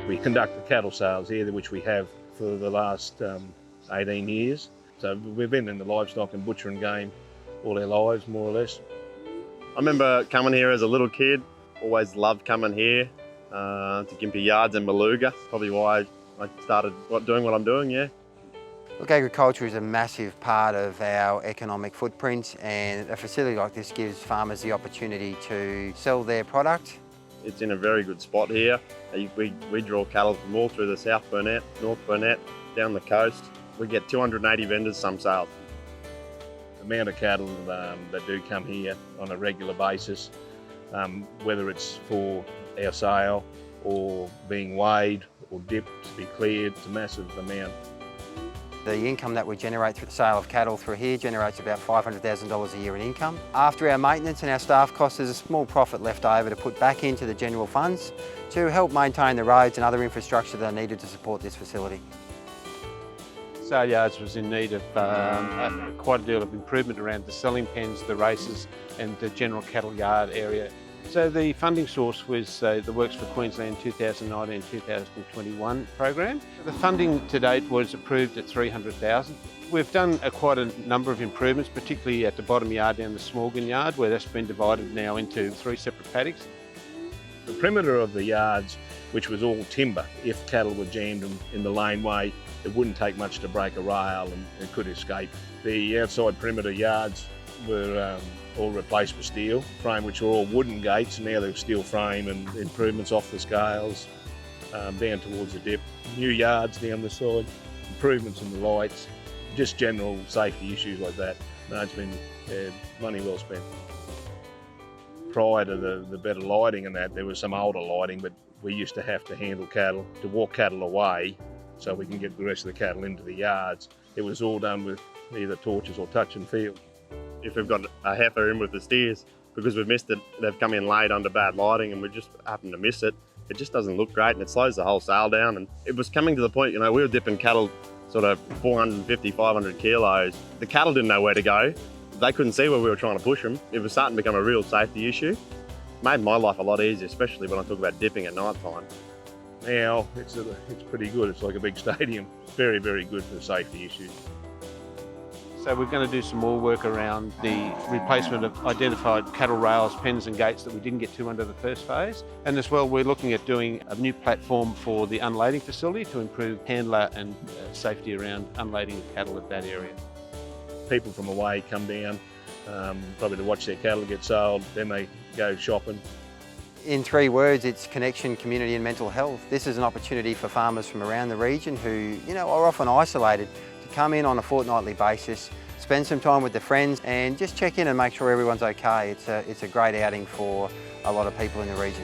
We conduct the cattle sales here, which we have for the last 18 years. So we've been in the livestock and butchering game all our lives, more or less. I remember coming here as a little kid, always loved coming here to Gympie Yards and Beluga. Probably why I started doing what I'm doing, yeah. Look, agriculture is a massive part of our economic footprint, and a facility like this gives farmers the opportunity to sell their product. It's in a very good spot here. We draw cattle from all through the South Burnett, North Burnett, down the coast. We get 280 vendors some sales. The amount of cattle that do come here on a regular basis, whether it's for our sale or being weighed or dipped to be cleared, it's a massive amount. The income that we generate through the sale of cattle through here generates about $500,000 a year in income. After our maintenance and our staff costs, there's a small profit left over to put back into the general funds to help maintain the roads and other infrastructure that are needed to support this facility. Saleyards was in need of quite a deal of improvement around the selling pens, the races and the general cattle yard area. So the funding source was the Works for Queensland 2019-2021 program. The funding to date was approved at $300,000. We've done quite a number of improvements, particularly at the bottom yard down the Smorgon yard, where that's been divided now into 3 separate paddocks. The perimeter of the yards, which was all timber, if cattle were jammed in the laneway, it wouldn't take much to break a rail and it could escape. The outside perimeter yards were all replaced with steel frame, which were all wooden gates. Now they're steel frame and improvements off the scales down towards the dip. New yards down the side, improvements in the lights, just general safety issues like that. No, it's been money well spent. Prior to the better lighting and that, there was some older lighting, but we used to have to handle cattle, to walk cattle away so we can get the rest of the cattle into the yards. It was all done with either torches or touch and feel. If we've got a heifer in with the steers, because we've missed it, they've come in late under bad lighting and we just happen to miss it, it just doesn't look great and it slows the whole sale down. And it was coming to the point, we were dipping cattle sort of 450, 500 kilos. The cattle didn't know where to go. They couldn't see where we were trying to push them. It was starting to become a real safety issue. Made my life a lot easier, especially when I talk about dipping at night time. Now it's pretty good. It's like a big stadium. Very, very good for safety issues. So we're going to do some more work around the replacement of identified cattle rails, pens and gates that we didn't get to under the first phase. And as well, we're looking at doing a new platform for the unloading facility to improve handler and safety around unloading cattle at that area. People from away come down, probably to watch their cattle get sold, then they go shopping. In 3 words, it's connection, community and mental health. This is an opportunity for farmers from around the region who, are often isolated to come in on a fortnightly basis, spend some time with their friends and just check in and make sure everyone's okay. It's a great outing for a lot of people in the region.